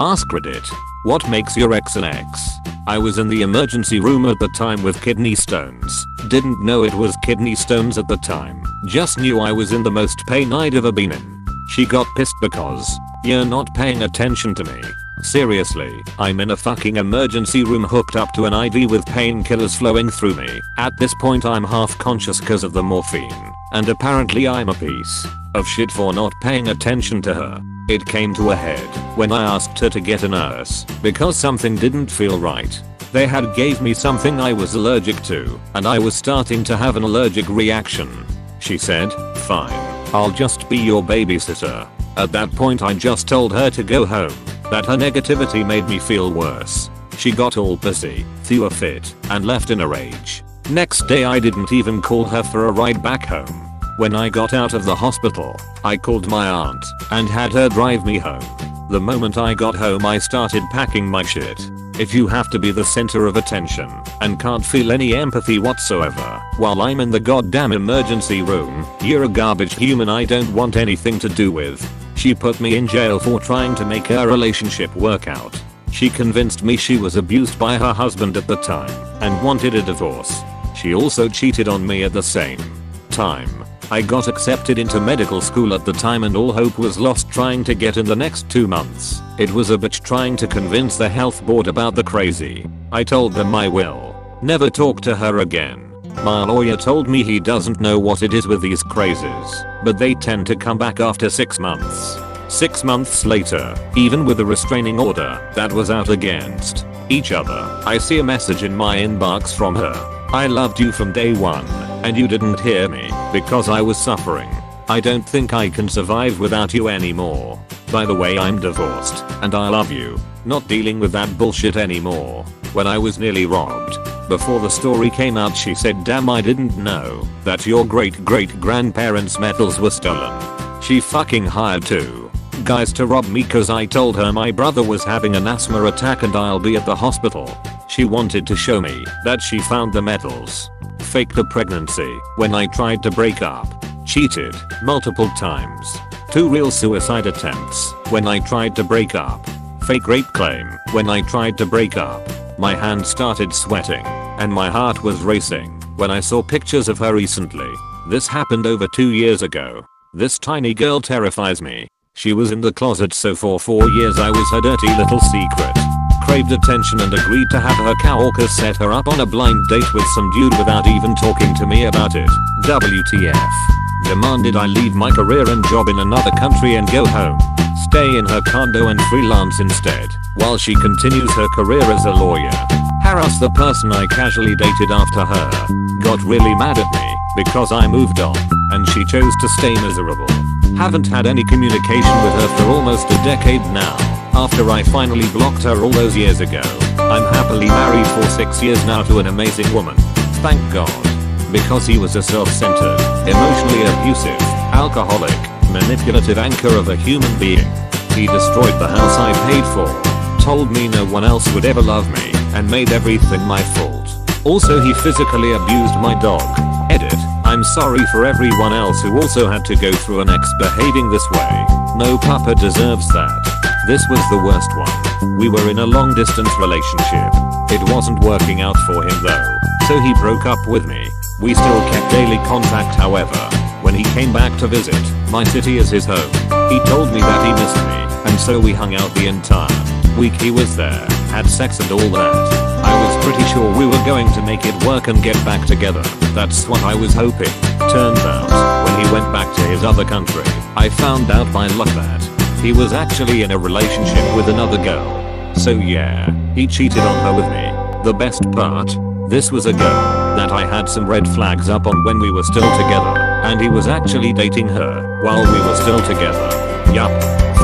AskReddit. What makes your ex an ex? I was in the emergency room at the time with kidney stones. Didn't know it was kidney stones at the time. Just knew I was in the most pain I'd ever been in. She got pissed because you're not paying attention to me. Seriously, I'm in a fucking emergency room hooked up to an IV with painkillers flowing through me. At this point I'm half conscious cause of the morphine. And apparently I'm a piece of shit for not paying attention to her. It came to a head when I asked her to get a nurse because something didn't feel right. They had gave me something I was allergic to and I was starting to have an allergic reaction. She said, "Fine, I'll just be your babysitter." At that point I just told her to go home. That her negativity made me feel worse. She got all pissy, threw a fit, and left in a rage. Next day I didn't even call her for a ride back home. When I got out of the hospital, I called my aunt and had her drive me home. The moment I got home I started packing my shit. If you have to be the center of attention and can't feel any empathy whatsoever while I'm in the goddamn emergency room, you're a garbage human I don't want anything to do with. She put me in jail for trying to make her relationship work out. She convinced me she was abused by her husband at the time and wanted a divorce. She also cheated on me at the same time. I got accepted into medical school at the time and all hope was lost trying to get in the next 2 months. It was a bitch trying to convince the health board about the crazy. I told them I will never talk to her again. My lawyer told me he doesn't know what it is with these crazes, but they tend to come back after 6 months. 6 months later, even with a restraining order that was out against each other, I see a message in my inbox from her. "I loved you from day one, and you didn't hear me because I was suffering. I don't think I can survive without you anymore. By the way, I'm divorced, and I love you. Not dealing with that bullshit anymore." When I was nearly robbed, before the story came out, she said, "Damn, I didn't know that your great-great-grandparents' metals were stolen." She fucking hired 2 guys to rob me cause I told her my brother was having an asthma attack and I'll be at the hospital. She wanted to show me that she found the metals. Faked a pregnancy when I tried to break up. Cheated multiple times. 2 real suicide attempts when I tried to break up. Fake rape claim when I tried to break up. My hands started sweating and my heart was racing when I saw pictures of her recently. This happened over 2 years ago. This tiny girl terrifies me. She was in the closet, so for 4 years I was her dirty little secret. Craved attention and agreed to have her coworkers set her up on a blind date with some dude without even talking to me about it. WTF. Demanded I leave my career and job in another country and go home. Stay in her condo and freelance instead, while she continues her career as a lawyer. Harass the person I casually dated after her. Got really mad at me because I moved on and she chose to stay miserable. Haven't had any communication with her for almost a decade now. After I finally blocked her all those years ago. I'm happily married for 6 years now to an amazing woman. Thank God. Because he was a self-centered, emotionally abusive, alcoholic, manipulative anchor of a human being. He destroyed the house I paid for. Told me no one else would ever love me and made everything my fault. Also, he physically abused my dog. Edit. I'm sorry for everyone else who also had to go through an ex behaving this way. No papa deserves that. This was the worst one. We were in a long distance relationship. It wasn't working out for him though, so he broke up with me. We still kept daily contact however. When he came back to visit my city as his home, he told me that he missed me, and so we hung out the entire week he was there, had sex and all that. I was pretty sure we were going to make it work and get back together. That's what I was hoping. Turns out, when he went back to his other country, I found out by luck that he was actually in a relationship with another girl. So yeah, he cheated on her with me. The best part? This was a girl that I had some red flags up on when we were still together, and he was actually dating her while we were still together. Yup.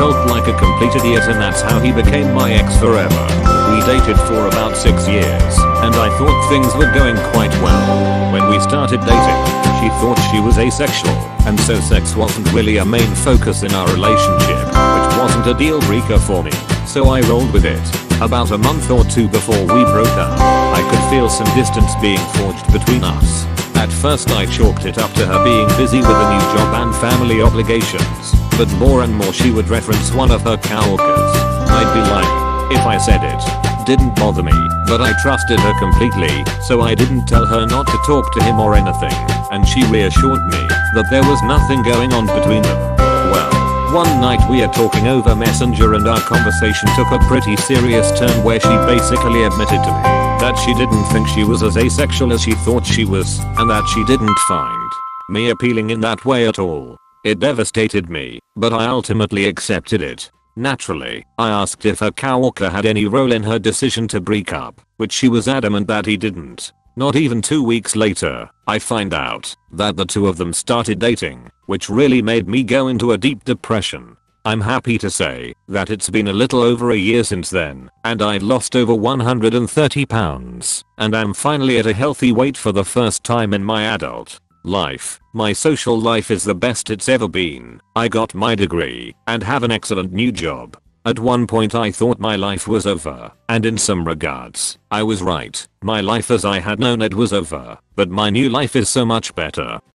Felt like a complete idiot, and that's how he became my ex forever. We dated for about 6 years, and I thought things were going quite well. When we started dating, she thought she was asexual, and so sex wasn't really a main focus in our relationship, which wasn't a deal breaker for me. So I rolled with it. About a month or 2 before we broke up, I could feel some distance being forged between us. At first I chalked it up to her being busy with a new job and family obligations, but more and more she would reference one of her coworkers. I'd be like, If I said it didn't bother me, but I trusted her completely, so I didn't tell her not to talk to him or anything, and she reassured me that there was nothing going on between them. Well, one night we are talking over Messenger and our conversation took a pretty serious turn where she basically admitted to me that she didn't think she was as asexual as she thought she was, and that she didn't find me appealing in that way at all. It devastated me, but I ultimately accepted it. Naturally, I asked if her coworker had any role in her decision to break up, which she was adamant that he didn't. Not even 2 weeks later, I find out that the two of them started dating, which really made me go into a deep depression. I'm happy to say that it's been a little over a year since then, and I'd lost over 130 pounds, and I'm finally at a healthy weight for the first time in my adult life. My social life is the best it's ever been. I got my degree and have an excellent new job. At one point I thought my life was over, and in some regards, I was right. My life as I had known it was over, but my new life is so much better.